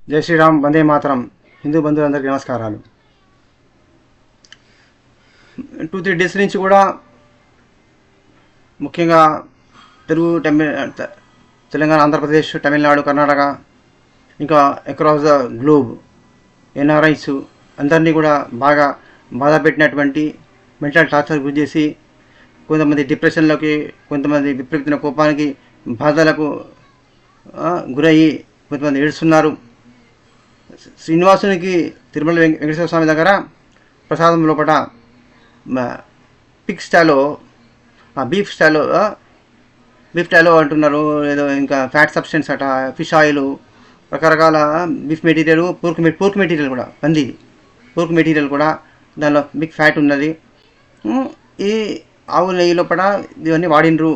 జై శ్రీరామ్, వందే మాతరం. హిందూ బంధువులందరికీ నమస్కారాలు. 2-3 డేస్ నుంచి కూడా ముఖ్యంగా తెలుగు తెలంగాణ, ఆంధ్రప్రదేశ్, తమిళనాడు, కర్ణాటక, ఇంకా అక్రాస్ ద గ్లోబ్ ఎన్ఆర్ఐస్ అందరినీ కూడా బాగా బాధ పెట్టినటువంటి మెంటల్ టార్చర్ గురి చేసి కొంతమంది డిప్రెషన్లోకి, కొంతమంది విపరీతమైన కోపానికి, బాధలకు గురయ్యి కొంతమంది ఏడుస్తున్నారు. శ్రీనివాసునికి తిరుమల వెంకటేశ్వర స్వామి దగ్గర ప్రసాదం లోపల బీఫ్ స్టాలో అంటున్నారు, ఏదో ఇంకా ఫ్యాట్ సబ్స్టెన్స్ అట, ఫిష్ ఆయిల్, రకరకాల బీఫ్ మెటీరియల్, పోర్క్ మెటీరియల్ కూడా, పందిది పోర్క్ మెటీరియల్ కూడా దానిలో బిగ్ ఫ్యాట్ ఉన్నది. ఈ ఆవు నెయ్యి లోపల ఇవన్నీ వాడినరు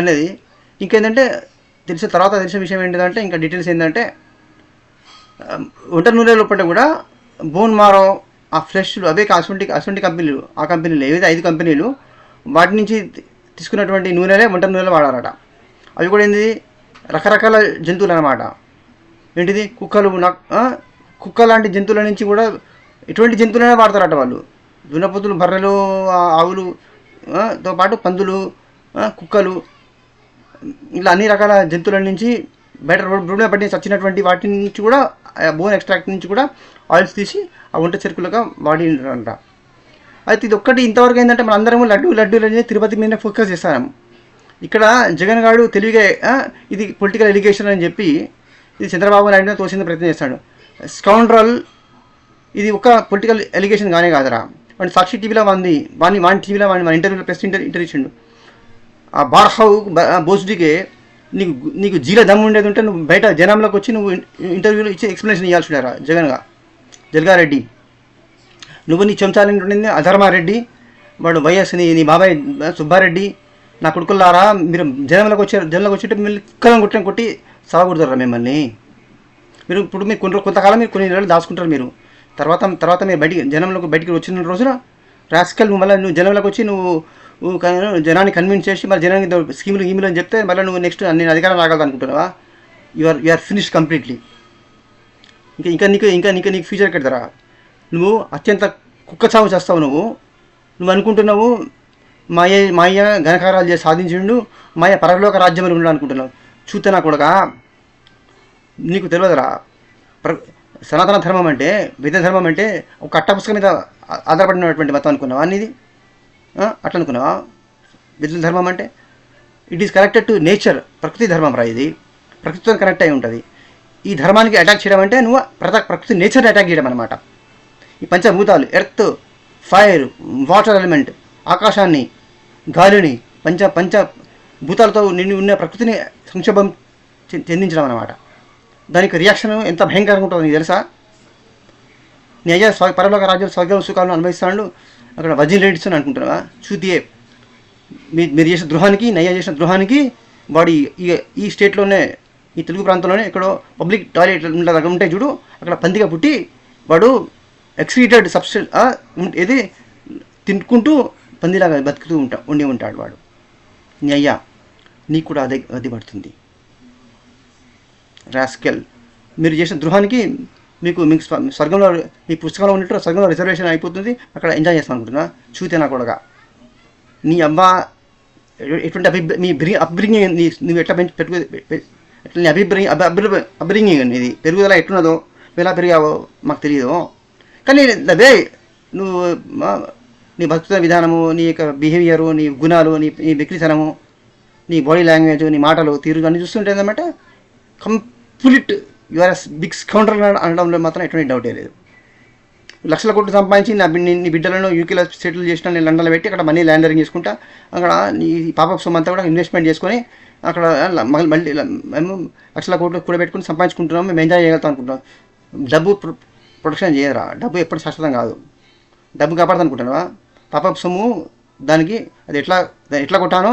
అనేది. ఇంకేంటంటే తర్వాత తెలిసిన విషయం ఏంటంటే, ఇంకా డీటెయిల్స్ ఏంటంటే, ఒంట నూనె లోపల కూడా బోన్ మారో, ఆ ఫ్లెష్లు అవే అటువంటి కంపెనీలు, ఆ కంపెనీలు ఏవైతే 5 కంపెనీలు వాటి నుంచి తీసుకున్నటువంటి నూనెలే వంట నూనెలు వాడారట. అవి కూడా ఏంది, రకరకాల జంతువులు అన్నమాట. ఏంటిది, కుక్క లాంటి జంతువుల నుంచి కూడా ఎటువంటి జంతువులనే వాడతారట వాళ్ళు. దున్నపోతులు, బర్రెలు, ఆవులు తో పాటు పందులు, కుక్కలు, ఇలా అన్ని రకాల జంతువుల నుంచి బయట రోడ్డు పట్టి చచ్చినటువంటి వాటి నుంచి కూడా, బోన్ ఎక్స్ట్రాక్ట్ నుంచి కూడా ఆయిల్స్ తీసి ఆ వంట చెరుకులుగా వాడినంట. అయితే ఇది ఒక్కటి ఇంతవరకు ఏంటంటే, మన అందరము లడ్డూలు అనేది తిరుపతి మీద ఫోకస్ చేస్తాము. ఇక్కడ జగన్ గారు తెలివిగా ఇది పొలిటికల్ ఎలిగేషన్ అని చెప్పి ఇది చంద్రబాబు నాయుడు తోసిన ప్రయత్నం చేస్తాడు. స్కౌండ్రల్, ఇది ఒక పొలిటికల్ ఎలిగేషన్ కానే కాదరా. వాడిని సాక్షి టీవీలో వాడిని టీవీలో మన ఇంటర్వ్యూలో ప్రెస్ ఇంటర్వ్యూ ఇచ్చిండు. ఆ బార్హౌ బోస్డీకే నీకు జీల దమ్ము ఉండేది ఉంటే నువ్వు బయట జనంలోకి వచ్చి నువ్వు ఇంటర్వ్యూలో ఇచ్చి ఎక్స్ప్లెనేషన్ ఇవ్వాల్సి ఉండేరా జల్గారెడ్డి. నువ్వు నీ చెంచాలని ఉండింది అధర్మారెడ్డి, వాడు వైఎస్, నీ బాబాయ్ సుబ్బారెడ్డి, నా కొడుకులారా, మీరు జనంలోకి వచ్చేట మిమ్మల్ని కుక్కలను కొట్టి సాగకూడతారా మిమ్మల్ని. ఇప్పుడు మీరు కొంతకాలం మీరు కొన్ని నెలలు దాచుకుంటారు. మీరు తర్వాత మీరు బయటికి వచ్చిన రోజున రాస్కల్ నువ్వు జనంలోకి వచ్చి నువ్వు జనాన్ని కన్విన్స్ చేసి మళ్ళీ జనానికి స్కీములు అని చెప్తే మళ్ళీ నువ్వు నెక్స్ట్ నేను అధికారం రాగలదు అనుకుంటున్నావా? You are finished completely. ఇంకా నీకు ఫ్యూచర్ ఎక్కడతారా? నువ్వు అత్యంత కుక్క చావు చేస్తావు. నువ్వు అనుకుంటున్నావు మాయ ఘనకారాలు చేసి సాధించిండు, మాయ పరలోక రాజ్యంలో ఉండు అనుకుంటున్నావు. చూతనా కొడక, నీకు తెలియదురా. సనాతన ధర్మం అంటే, వేద ధర్మం అంటే ఒక అట్ట పుస్తకం మీద ఆధారపడినటువంటి మతం అనుకున్నావా? అనేది అట్లా అనుకున్నావా? వేద ధర్మం అంటే it is connected to nature, ప్రకృతి ధర్మం రా. ఇది ప్రకృతితో కనెక్ట్ అయి ఉంటుంది. ఈ ధర్మానికి అటాక్ చేయడం అంటే నువ్వు ప్రకృతి నేచర్ని అటాక్ చేయడం అనమాట. ఈ పంచభూతాలు, ఎర్త్, ఫైర్, వాటర్ ఎలిమెంట్, ఆకాశాన్ని, గాలిని, పంచభూతాలతో నిండి ఉన్న ప్రకృతిని సంక్షోభం చెందించడం అనమాట. దానికి రియాక్షన్ ఎంత భయంకరంగా ఉంటుందో నీకు తెలుసా? నీ అయ్యా పరలోక రాజ్యాలు స్వర్గ సుఖాలను అనుభవిస్తాడు, అక్కడ వజీల్ రెడ్డిస్ అని అనుకుంటున్నావా? చూతియే, మీరు చేసిన ద్రోహానికి, నయ్య చేసిన ద్రోహానికి వాడు ఈ స్టేట్లోనే, ఈ తెలుగు ప్రాంతంలోనే ఎక్కడో పబ్లిక్ టాయిలెట్ దగ్గర ఉంటే చూడు, అక్కడ పందిగా పుట్టి వాడు ఎక్స్క్రీటెడ్ సబ్స్టెన్స్ ఏది తినుకుంటూ పందిలాగా బతుకుతూ ఉండి ఉంటాడు వాడు. నీ అయ్యా నీకు కూడా అదే పడుతుంది. రాస్కెల్, మీరు చేసిన ద్రోహానికి మీకు స్వర్గంలో, మీ పుస్తకంలో ఉన్నట్టు స్వర్గంలో రిజర్వేషన్ అయిపోతుంది, అక్కడ ఎంజాయ్ చేస్తాను అనుకుంటున్నా. చూతే నా కొడగా, నీ అబ్బా ఎటువంటి అప్బ్రింగింగ్, నువ్వు ఎట్లా ఎట్లా అప్బ్రింగింగ్, ఇది పెరుగుదల ఎట్లున్నదో, ఎలా పెరిగావో మాకు తెలియదు. కానీ అదే నువ్వు నీ భక్తుల విధానము, నీ యొక్క బిహేవియరు, నీ గుణాలు, నీ వ్యక్తితనము, నీ బాడీ లాంగ్వేజ్, నీ మాటలు, తీరు అన్నీ చూస్తుంటే ఏంటంటే కంప్లీట్ యూఆర్ బిగ్ స్కౌండర్ అనడంలో మాత్రం ఎటువంటి డౌటే లేదు. లక్షల కోట్లు సంపాదించి నీ బిడ్డలను యూకేలో సెటిల్ చేసిన, నేను లండన్లో పెట్టి అక్కడ మనీ ల్యాండరింగ్ చేసుకుంటా, అక్కడ నీ పాపప్ సొమ్ము అంతా కూడా ఇన్వెస్ట్మెంట్ చేసుకొని అక్కడ మళ్ళీ మేము లక్షల కోట్లు కూడా పెట్టుకుని సంపాదించుకుంటున్నాం, మేము ఎంజాయ్ చేయగలుగుతాం అనుకుంటున్నాం. డబ్బు ప్రొడక్షన్ చేయరా, డబ్బు ఎప్పుడు శాశ్వతం కాదు. డబ్బు కాపాడుతా అనుకుంటున్నావా? పాపప్ సొమ్ము దానికి అది ఎట్లా కొట్టానో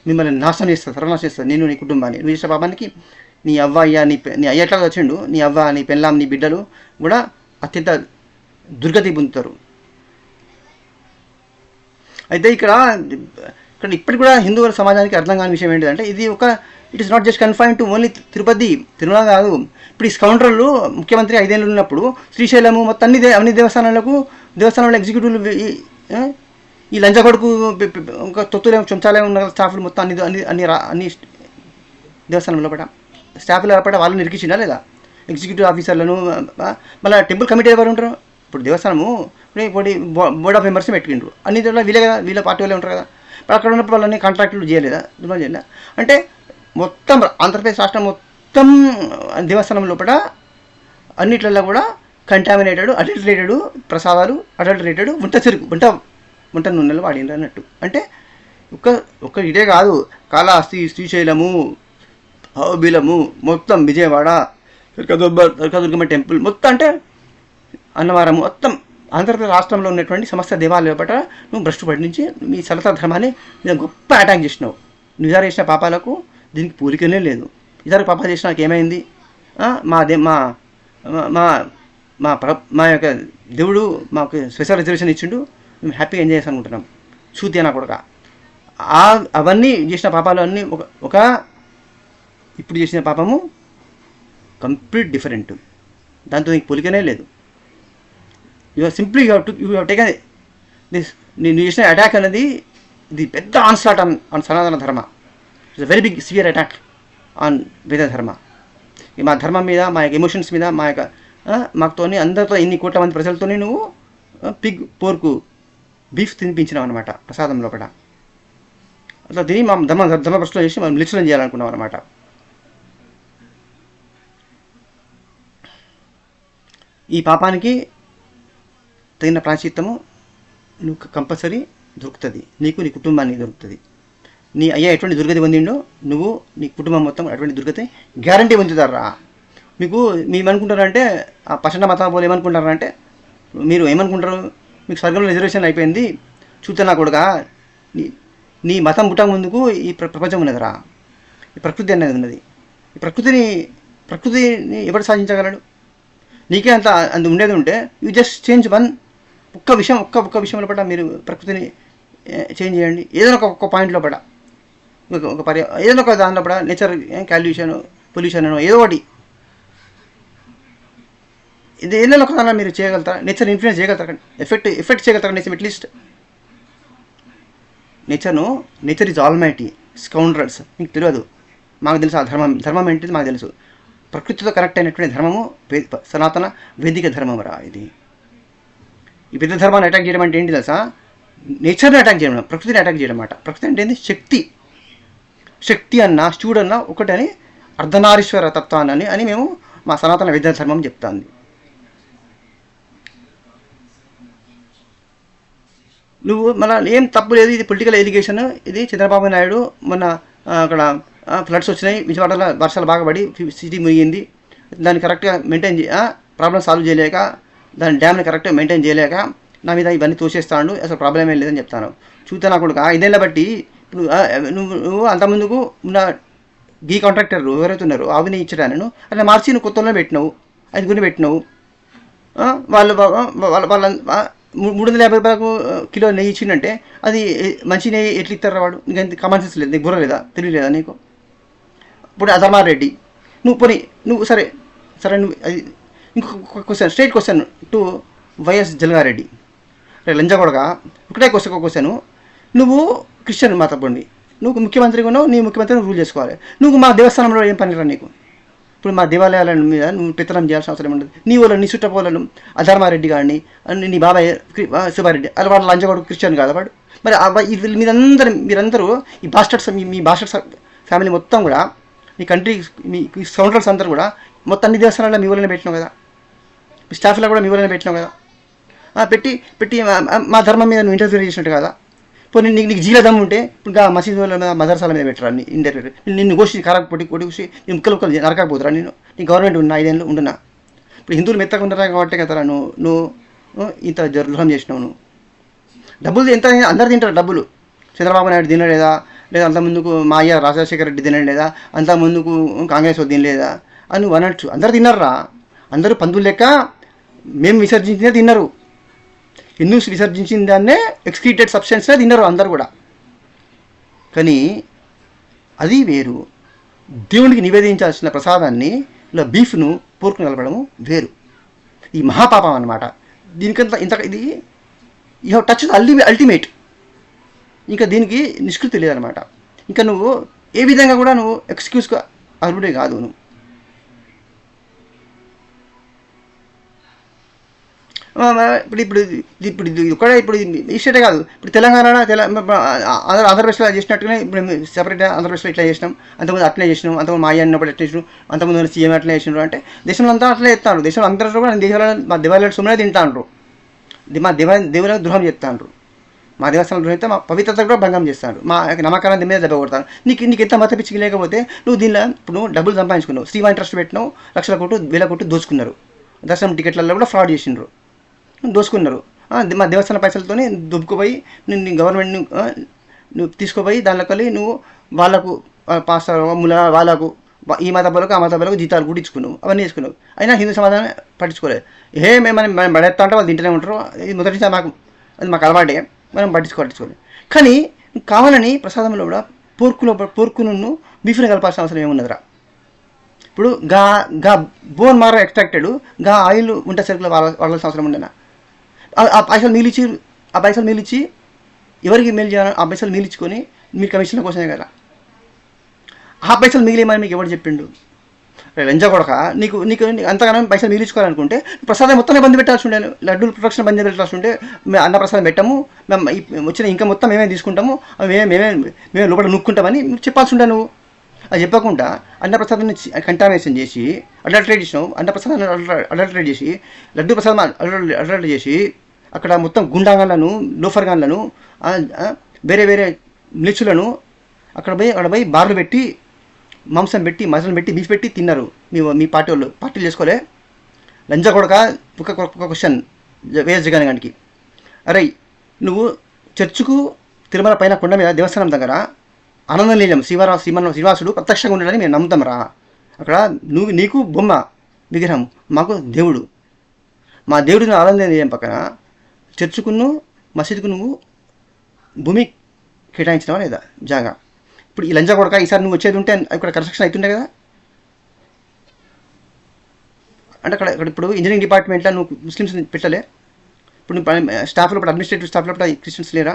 మిమ్మల్ని నాశనం చేస్తుంది, సర్వనాశనం చేస్తుంది, నేను నీ కుటుంబాన్ని. నువ్వు చేసిన పాపానికి నీ అవ్వ అయ్యా, నీ అయ్య ఎట్లా వచ్చిండు, నీ అవ్వ, నీ పెళ్ళాం, నీ బిడ్డలు కూడా అత్యంత దుర్గతి పొందుతారు. అయితే ఇక్కడ ఇప్పటికి కూడా హిందూ సమాజానికి అర్థం కాని విషయం ఏంటంటే, it is not just confine to only Tirupati, Tirumala కాదు. ఇప్పుడు ఈ స్కౌండర్లు ముఖ్యమంత్రి 5 ఏళ్ళు ఉన్నప్పుడు శ్రీశైలము మొత్తం అన్ని దేవస్థానాల్లో ఎగ్జిక్యూటివ్లు ఈ లంచగొడుకు ఇంకా తొత్తులే చెంచాలే ఉన్న స్టాఫ్లు మొత్తం అన్ని దేవస్థానంలో పడ స్టాఫ్లో పడ వాళ్ళు నిరికించిందా లేదా? ఎగ్జిక్యూటివ్ ఆఫీసర్లను మళ్ళీ టెంపుల్ కమిటీ ఎవరు ఉంటారు? ఇప్పుడు దేవస్థానము ఇప్పుడు బోర్డ్ ఆఫ్ మెంబర్స్ పెట్టిండ్రు, అన్ని వీళ్ళే కదా, వీళ్ళ పార్టీ వాళ్ళే ఉంటారు కదా. ఇప్పుడు అక్కడ ఉన్నప్పుడు వాళ్ళని కాంట్రాక్టులు చేయలేదా? అంటే మొత్తం ఆంధ్రప్రదేశ్ రాష్ట్రం మొత్తం దేవస్థానం లోపల అన్నిట్లలో కూడా కంటామినేటెడ్, అడల్టరేటెడ్ ప్రసాదాలు, అడల్టరేటెడ్ వంట నూనెలు వాడిండ్రు అన్నట్టు. అంటే ఒక్క ఇదే కాదు, కాళహస్తి, శ్రీశైలము, అహోబిలము, మొత్తం విజయవాడ, కనకదుర్గమ్మ టెంపుల్ మొత్తం, అంటే అన్నవరం మొత్తం ఆంధ్రప్రదేశ్ రాష్ట్రంలో ఉన్నటువంటి సమస్త దేవాలయాల పట్ల నువ్వు భ్రష్టు పట్టించి మీ సనాతన ధర్మాన్ని నేను గొప్ప అటాక్ చేసినావు. నువ్వు ఇదారు చేసిన పాపాలకు దీనికి పోలికనే లేదు. ఇదారు పాపాలు చేసిన నాకు ఏమైంది? మా యొక్క దేవుడు మాకు స్పెషల్ రిజర్వేషన్ ఇచ్చిండు, మేము హ్యాపీగా ఎంజాయ్ చేసి అనుకుంటున్నాం. చూతి అన్న కొడుక అవన్నీ చేసిన పాపాలు అన్నీ ఒక ఇప్పుడు చేసిన పాపము కంప్లీట్ డిఫరెంట్, దాంతో నీకు పోలికనే లేదు. You simply you have taken this. నేను చేసిన అటాక్ అనేది ఇది పెద్ద onslaught on Sanatana Dharma. It's very big severe attack on Veda Dharma. మా ధర్మం మీద, మా యొక్క ఎమోషన్స్ మీద, మా యొక్క మాకుతోని అందరితో ఇన్ని కోట్ల మంది ప్రజలతోని నువ్వు పోర్కు బీఫ్ తినిపించినావు అనమాట ప్రసాదం లోపల. అట్లా తిని మా ధర్మభ్రష్టులు చేసి మనం నిలిచడం చేయాలనుకున్నాం అనమాట. ఈ పాపానికి తగిన ప్రాయశ్చిత్తము నువ్వు కంపల్సరీ దొరుకుతుంది, నీకు నీ కుటుంబానికి దొరుకుతుంది. నీ అయ్యా ఎటువంటి దుర్గతి పొందిండో నువ్వు నీ కుటుంబం మొత్తం అటువంటి దుర్గతి గ్యారంటీ పొందుతారా. మీకు మేమనుకుంటారంటే ఆ పశన మతం పోలు ఏమనుకుంటారంటే, మీరు ఏమనుకుంటారు, మీకు స్వర్గంలో రిజర్వేషన్ అయిపోయింది చూస్తున్నా కూడా నీ మతం పుట్టక ముందుకు ఈ ప్రపంచం ఉన్నదిరా, ఈ ప్రకృతి అనేది ఉన్నది. ఈ ప్రకృతిని ఎవరు సాధించగలడు? నీకే అంత ఉండేది ఉంటే యూ జస్ట్ చేంజ్ వన్ ఒక్క విషయంలో పడ మీరు ప్రకృతిని చేంజ్ చేయండి. ఏదైనా ఒక్క పాయింట్లో పడ, ఏదైనా ఒక దానిలో పడ, నేచర్ కాల్యుషన్, పొల్యూషన్ ఏదో ఒకటి, ఇది ఏదైనా ఒక దానిలో మీరు చేయగలుగుతారా? నేచర్ ఇన్ఫ్లుయెన్స్ చేయగలుగుతారు, ఎఫెక్ట్ చేయగలుగుతారు nature at least. Nature is almighty. Scoundrels మీకు తెలియదు, మాకు తెలుసు. ఆ ధర్మం ఏంటిది మాకు తెలుసు. ప్రకృతితో కనెక్ట్ అయినటువంటి ధర్మము సనాతన వేదిక ధర్మం రా. ఇది ఈ పెద్ద ధర్మాన్ని అటాక్ చేయడం అంటే ఏంటి తెలుసా? నేచర్ని అటాక్ చేయడం, ప్రకృతిని అటాక్ చేయడం అన్నమాట. ప్రకృతి అంటే ఏంటి? శక్తి అన్న, శివుడు అన్న ఒకటని, అర్ధనారీశ్వర తత్వాన్ని అని మేము మా సనాతన వేద ధర్మం చెప్తాంది. నువ్వు మళ్ళీ ఏం తప్పు లేదు, ఇది పొలిటికల్ ఎడ్యుకేషన్. ఇది చంద్రబాబు నాయుడు మొన్న అక్కడ ఫ్లడ్స్ వచ్చినాయి, విజయవాడలో వర్షాలు బాగా పడి సిటీ మునిగింది, దాన్ని కరెక్ట్గా మెయింటైన్ ప్రాబ్లమ్ సాల్వ్ చేయలేక, దాని డ్యామ్ని కరెక్ట్గా మెయింటైన్ చేయలేక నా మీద ఇవన్నీ తోసేస్తాడు, అసలు ప్రాబ్లం ఏం లేదని చెప్తాను. చూస్తే నా కొడుకు ఇదేళ్ళ బట్టి ఇప్పుడు నువ్వు అంతకుముందుకు ఉన్న గీ కాంట్రాక్టర్ ఎవరైతే ఉన్నారో ఆవిని ఇచ్చడాను అట్లా మార్చి నువ్వు కొత్తలో పెట్టినావు, 5 పెట్టినావు. వాళ్ళ 350 రూపాయలకు కిలో నెయ్యి ఇచ్చిందంటే అది మంచి నెయ్యి ఎట్లా ఇస్తారా వాడు? నీకు ఎంత కామన్ సెన్స్ లేదు, నీకు బుర్ర లేదా, తెలియలేదా నీకు? ఇప్పుడు అధర్మారెడ్డి నువ్వు సరే నువ్వు అది ఇంకొక question, straight question to YS జలగారెడ్డి, రే లంజగొడగా ఒకటే క్వశ్చన్. నువ్వు క్రిస్టియన్ మాతపండి, నువ్వు ముఖ్యమంత్రిగా ఉన్నావు, నీ ముఖ్యమంత్రిని రూల్ చేసుకోవాలి. నువ్వు మా దేవస్థానంలో ఏం పనిరా నీకు? ఇప్పుడు మా దేవాలయాల మీద నువ్వు పెత్తనం చేయాల్సిన అవసరం ఉండదు. నీ వాళ్ళని, నీ చుట్టపోలను అధర్మారెడ్డి గారిని, నీ బాబాయ్ సుబ్బారెడ్డి అది వాడు లంచగొడు క్రిస్టియన్ కాదు వాడు. మరి మీరందరూ ఈ బాస్టర్స్, మీ బాస్టర్స్ ఫ్యామిలీ మొత్తం కూడా, మీ కంట్రీ, మీ స్కౌండర్స్ అందరూ కూడా మొత్తం అన్ని దేవస్థానాల్లో మీ ఊళ్ళని పెట్టినావు కదా, మీ స్టాఫ్లో కూడా మీ ఊళ్ళని పెట్టినావు కదా. పెట్టి మా ధర్మం మీద నువ్వు ఇంటర్ఫియర్ చేసినట్టు కదా. ఇప్పుడు నీకు జీల దమ్ము ఉంటే ఇప్పుడు మసీదు వాళ్ళ మీద, మదర్సాల మీద పెట్టరా ఇంటర్ఫియర్? నిన్ను కోసి కారకు కొట్టి కోసి నేను ముక్కలు నరకపోతురా నేను? నీ గవర్నమెంట్ ఉన్న 5 ఏళ్ళు ఉంటున్నా. ఇప్పుడు హిందువులు మెత్తగా ఉండరా కాబట్టి కదా నువ్వు ఇంత ద్రోహం చేసినావు. నువ్వు డబ్బులు ఎంత అందరు తింటారు డబ్బులు. చంద్రబాబు నాయుడు తినలేదా? లేదా అంతకుముందుకు మా అయ్య రాజశేఖర రెడ్డి తినలేదా? అంతకుముందుకు కాంగ్రెస్ తినలేదా అని నువ్వు అనొచ్చు. అందరు తిన్నారా? అందరూ పందులు లెక్క మేము విసర్జించినే తిన్నారు. హిందూస్ విసర్జించిన దాన్నే ఎక్స్క్రీటెడ్ సబ్స్టెన్స్నే తిన్నారు అందరు కూడా. కానీ అది వేరు. దేవునికి నివేదించాల్సిన ప్రసాదాన్ని ఇలా బీఫ్ను పోర్క్ను కలపడము వేరు. ఈ మహాపాపం అన్నమాట. దీనికంత ఇంత ఇది యూ హ్యావ్ టచ్ అల్టిమేట్. ఇంకా దీనికి నిష్కృతి లేదనమాట. ఇంకా నువ్వు ఏ విధంగా కూడా నువ్వు ఎక్స్క్యూజ్గా అర్హుడే కాదు. నువ్వు ఇప్పుడు ఇప్పుడు ఇప్పుడు ఇది కూడా ఇప్పుడు ఈ స్టేటే కాదు, ఇప్పుడు తెలంగాణ ఆంధ్రప్రదేశ్లో చేసినట్టుగానే ఇప్పుడు సెపరేట్గా ఆంధ్రప్రదేశ్లో ఇట్లా చేసినాం, అంతకుముందు అట్లే చేసినాం, అంతకుముందు మా అయ్య అన్నప్పుడు ఎట్లా చేసినాం, అంతకుముందు సీఎం అట్లా చేసినారు అంటే దేశంలో అంతా అట్లా చెప్తాను. దేశంలో అందరూ కూడా దేశాల మా దేవాలయాలు సుమ్మనే తింటాండ్రు, మా దేవులకు ద్రోహం చేస్తాండ్రు, మా దేవస్థానం ద్రోహం అయితే మా పవిత్రత కూడా భంగం చేస్తాడు, మా నమ్మకాన్ని మీద దెబ్బ కొడతాను. నీకు ఎంత మత పిచ్చికి లేకపోతే నువ్వు దీనిలో ఇప్పుడు నువ్వు డబ్బులు సంపాదించుకున్నావు, శ్రీవాణి ట్రస్ట్ పెట్టినావు, లక్షల కోట్లు 1000 కోట్లు దోచుకున్నారు, దర్శనం టికెట్లలో కూడా ఫ్రాడ్ చేసిండ్రు, దోసుకున్నారు. మా దేవస్థాన పైసలతోనే దుబ్బుకుపోయి నేను గవర్నమెంట్ నువ్వు తీసుకుపోయి దానిలో కలిగి నువ్వు వాళ్ళకు పాస్టర్ వాళ్ళకు ఈ మత బలకు ఆ మత బలకు జీతాలు కూడా ఇచ్చుకున్నావు, అవన్నీ చేసుకున్నావు. అయినా హిందూ సమాజాన్ని పట్టించుకోలేదు. మనం పడేస్తా అంటే వాళ్ళు తింటూనే ఉంటారు, ఇది మొదటి నుంచి మాకు అలవాటే, మనం పట్టించుకోలేదు. కానీ కావాలని ప్రసాదంలో కూడా పోర్కును బీఫ్ని కలపాల్సిన అవసరం ఏమున్నదిరా? ఇప్పుడు గా బోన్ మారో ఎక్స్ట్రాక్టెడ్ గా ఆయిల్ ఉంట సరుకులు వాడాల్సిన అవసరం ఉండేనా? ఆ పైసలు మిగిలిచ్చి ఎవరికి మేలు చేయాలి? ఆ పైసలు మిగిలించుకొని మీరు కమిషన్ల కోసమే కదా. ఆ పైసలు మిగిలేమని మీకు ఎవరు చెప్పిండు? లంచ కొడక నీకు అంతగానో పైసలు మిగిలించుకోవాలనుకుంటే ప్రసాదం మొత్తం బంద్ పెట్టాల్సి ఉండే, లడ్డూల ప్రొడక్షన్ బంద్ పెట్టాల్సి ఉంటే అన్న ప్రసాదం పెట్టాము, మేము వచ్చిన ఇంకా మొత్తం మేమే తీసుకుంటాము, మేమే లోపల నూక్కుంటామని చెప్పాల్సి ఉండే. నువ్వు అది చెప్పకుండా అన్నప్రసాదాన్ని కంటామినేషన్ చేసి అడల్టరేట్ చేసినావు, అన్నప్రసాదాన్ని అడల్టరేట్ చేసి లడ్డు ప్రసాదం అడల్టరేట్ చేసి అక్కడ మొత్తం గుండాగాన్లను లోఫర్గాన్లను వేరే వేరే నిలుచులను అక్కడ పోయి బార్లు పెట్టి మాంసం పెట్టి మసాలను పెట్టి బీఫ్ పెట్టి తిన్నారు మీ పార్టీ వాళ్ళు. పార్టీలు చేసుకోలే? లంజ కొడక ఒక క్వశ్చన్ వేయచ్చు జగన్కి. అరే నువ్వు చర్చుకు తిరుమల పైన కొండ మీద దేవస్థానం దగ్గర ఆనందం లేజం శ్రీనివాసుడు ప్రత్యక్షంగా ఉండాలని మేము నమ్ముతాం రా. అక్కడ నీకు బొమ్మ విగ్రహం, మాకు దేవుడు. మా దేవుడిని ఆనందం లేజం పక్కన చర్చుకును మసీదుకు నువ్వు భూమి కేటాయించినావా లేదా జాగా? ఇప్పుడు ఈ లంచ కొడక ఈసారి నువ్వు వచ్చేది ఉంటే ఇక్కడ కన్స్ట్రక్షన్ అవుతుండే కదా. అంటే అక్కడ ఇప్పుడు ఇంజనీరింగ్ డిపార్ట్మెంట్లో నువ్వు ముస్లిమ్స్ పెట్టలే? ఇప్పుడు నువ్వు స్టాఫ్లో ఇప్పుడు అడ్మినిస్ట్రేటివ్ స్టాఫ్లో కూడా క్రిస్టియన్స్ లేరా?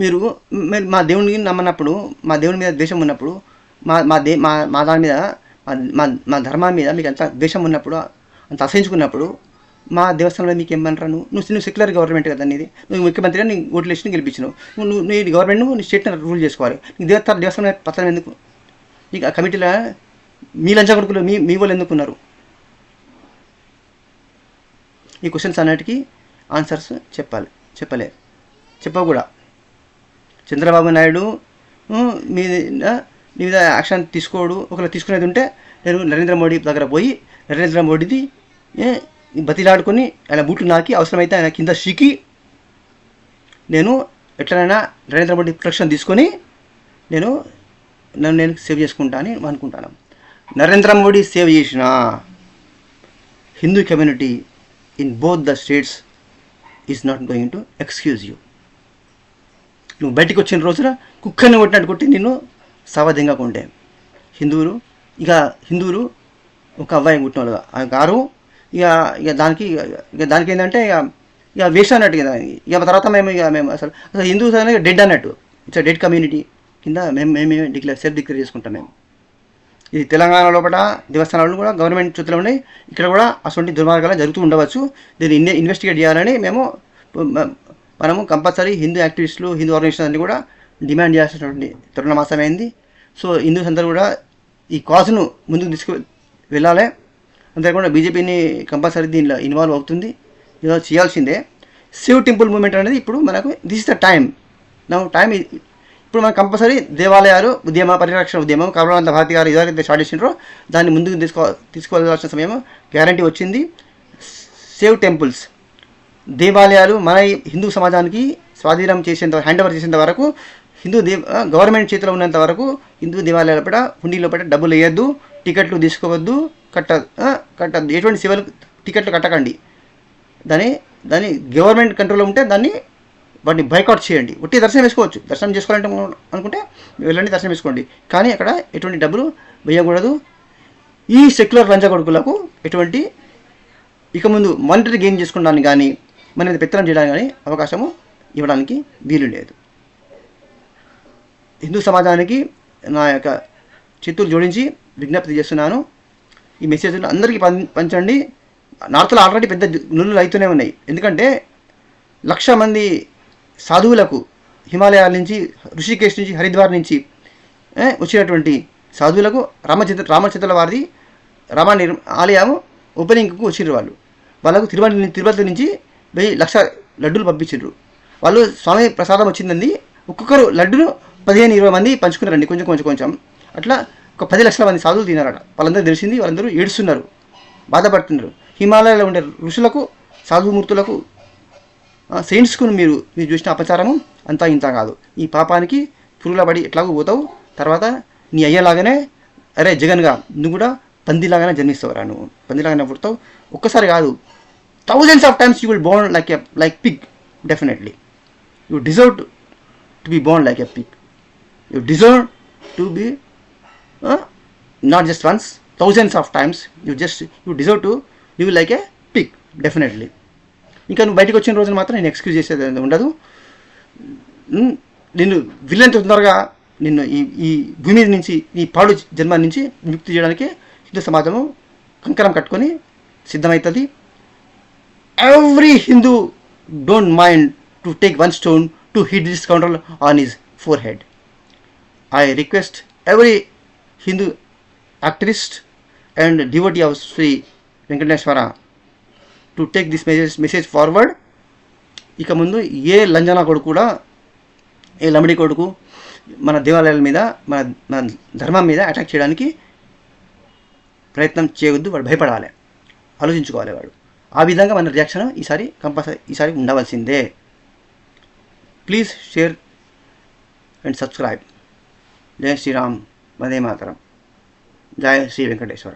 మీరు మా దేవుడిని నమ్మనప్పుడు, మా దేవుని మీద ద్వేషం ఉన్నప్పుడు, మా దాని మీద మా ధర్మం మీద మీకు అంత ద్వేషం ఉన్నప్పుడు, అంత అసహించుకున్నప్పుడు మా దేవస్థానంలో మీకు ఏమన్నారా? నువ్వు సెక్యులర్ గవర్నమెంట్ కదా నీది, నువ్వు ముఖ్యమంత్రిగా నీ ఓట్లు వేసి గెలిపించినావు, నీ గవర్నమెంట్ నీ స్టేట్ని రూల్ చేసుకోవాలి. నీకు దేవస్థానం పత్రం ఎందుకు? నీకు ఆ కమిటీలో మీ లంచ కొడుకులు మీ వాళ్ళు ఎందుకున్నారు? ఈ క్వశ్చన్స్ అన్నిటికీ ఆన్సర్స్ చెప్పవు కూడా. చంద్రబాబు నాయుడు నీ మీద యాక్షన్ తీసుకోడు. ఒకవేళ తీసుకునేది ఉంటే నేను నరేంద్ర మోడీ దగ్గర పోయి నరేంద్ర మోడీది బతిలాడుకొని ఆయన బూట్లు నాకి అవసరమైతే ఆయన కింద షీకి నేను ఎట్లనైనా నరేంద్ర మోడీ ప్రొటెక్షన్ తీసుకొని నేను సేవ్ చేసుకుంటా అని అనుకుంటాను. నరేంద్ర మోడీ సేవ్ చేసిన Hindu community in both the states is not going to excuse you. నువ్వు బయటికి వచ్చిన రోజున కుక్కని కొట్టినట్టు కొట్టి నిన్ను సవధింగా కొంటే హిందువులు ఒక అవ్వాయి కుట్టిన వాళ్ళుగా గారు ఇక దానికి ఏంటంటే ఇక వేస్ట్ అన్నట్టు కదా. ఇక తర్వాత మేము అసలు హిందూస్ అనేది డెడ్ అన్నట్టు, ఇట్స్ డెడ్ కమ్యూనిటీ కింద మేము సెల్ఫ్ డిక్లేర్ చేసుకుంటాం. మేము ఇది తెలంగాణ లోపల దేవస్థానాలు కూడా గవర్నమెంట్ చేతిలో ఉన్నాయి. ఇక్కడ కూడా అటువంటి దుర్మార్గాలు జరుగుతూ ఉండవచ్చు. దీన్ని ఇన్వెస్టిగేట్ చేయాలని మనము కంపల్సరీ హిందూ యాక్టివిస్టులు, హిందూ ఆర్గనైజేషన్ అన్ని కూడా డిమాండ్ చేయాల్సినటువంటి తరుణ మాసమైంది. సో హిందూస్ అందరూ కూడా ఈ కాజ్ను ముందుకు వెళ్ళాలి. అంతేకాకుండా బీజేపీని కంపల్సరీ దీనిలో ఇన్వాల్వ్ అవుతుంది, ఇన్వాల్వ్ చేయాల్సిందే. సేవ్ టెంపుల్ మూవ్మెంట్ అనేది ఇప్పుడు మనకు దిస్ ఇస్ ద టైం ఇప్పుడు మనం కంపల్సరీ దేవాలయాలు పరిరక్షణ ఉద్యమం కమలానంద భారతి గారు ఏదైతే స్టార్ట్ చేసినారో దాన్ని ముందుకు తీసుకోవాల్సిన సమయం గ్యారంటీ వచ్చింది. సేవ్ టెంపుల్స్, దేవాలయాలు మన హిందూ సమాజానికి స్వాధీనం హ్యాండ్ ఓవర్ చేసేంత వరకు, గవర్నమెంట్ చేతిలో ఉన్నంత వరకు హిందూ దేవాలయాల పట్ల హుండీలో పట్ల డబ్బులు వేయద్దు, టికెట్లు తీసుకోవద్దు, కట్టద్దు, ఎటువంటి సేవలు టికెట్లు కట్టకండి. దాని గవర్నమెంట్ కంట్రోల్లో ఉంటే దాన్ని వాటిని బైకాట్ చేయండి. ఒట్టి దర్శనం వేసుకోవచ్చు, దర్శనం చేసుకోవాలంటే అనుకుంటే వెళ్ళండి, దర్శనం వేసుకోండి, కానీ అక్కడ ఎటువంటి డబ్బులు వేయకూడదు. ఈ సెక్యులర్ లంచ కొడుకులకు ఎటువంటి ఇక ముందు మానిటరీ గెయిన్ చేసుకోవడానికి కానీ మన మీద పెత్తనం చేయడానికి కానీ అవకాశము ఇవ్వడానికి వీలు లేదు. హిందూ సమాజానికి నా యొక్క చేతులు జోడించి విజ్ఞప్తి చేస్తున్నాను. ఈ మెసేజ్లు అందరికీ పంచండి. నార్త్లో ఆల్రెడీ పెద్ద నుళ్ళు అవుతూనే ఉన్నాయి. ఎందుకంటే 1,00,000 మంది సాధువులకు హిమాలయాల నుంచి, ఋషికేశ్ నుంచి, హరిద్వార్ నుంచి వచ్చినటువంటి సాధువులకు రామచంద్రుల వారిది ఆలయం ఓపెనింగ్కు వచ్చిండ్రు. వాళ్ళకు తిరుపతి నుంచి 1,00,000 లడ్డూలు పంపించిండ్రు. వాళ్ళు స్వామి ప్రసాదం వచ్చిందండి, ఒక్కొక్కరు లడ్డును 15-20 మంది పంచుకున్నారండి, కొంచెం. అట్లా ఒక 10 లక్షల మంది సాధువులు తినారట. వాళ్ళందరూ తెలిసింది, వాళ్ళందరూ ఏడుస్తున్నారు, బాధపడుతున్నారు. హిమాలయాలో ఉండే ఋషులకు, సాధుమూర్తులకు, సెయింట్స్కు మీరు చూసిన అపచారము అంతా ఇంత కాదు. ఈ పాపానికి పురుగుల పడి ఎట్లాగో పోతావు. తర్వాత నీ అయ్యేలాగానే, అరే జగన్గా నువ్వు కూడా పందిలాగానే జన్మిస్తావురా, నువ్వు పందిలాగానే పుడతావు. ఒక్కసారి కాదు, thousands of times you will born like pig. Definitely you deserve to be born like a pig. You deserve to be not just once, thousands of times you deserve to live like a pig. Definitely. ఇంకా నువ్వు బయటకు వచ్చిన రోజున మాత్రం నేను excuse చేసేది ఉండదు. నిన్ను వీళ్ళంత తొందరగా నిన్ను ఈ భూమి నుంచి, ఈ పాడు జన్మ నుంచి విముక్తి చేయడానికి హిందూ సమాజము కంకణం కట్టుకొని సిద్ధమవుతుంది. Every Hindu don't mind to take one stone to hit this scoundrel on his forehead. I request every Hindu activist and devotee of Sri Venkateswara to take this message forward. ఇక ముందు ఏ లంజనా కొడుకు కూడా, ఏ లమిడి కొడుకు మన దేవాలయాల మీద, మన ధర్మం మీద అటాక్ చేయడానికి ప్రయత్నం చేయవద్దు. వాడు భయపడాలి, ఆలోచించుకోవాలి వాడు. ఆ విధంగా మన రియాక్షన్ ఈసారి ఉండవలసిందే. Please share and subscribe. జై శ్రీరామ్, వందే మాతరం, జై శ్రీ వెంకటేశ్వర.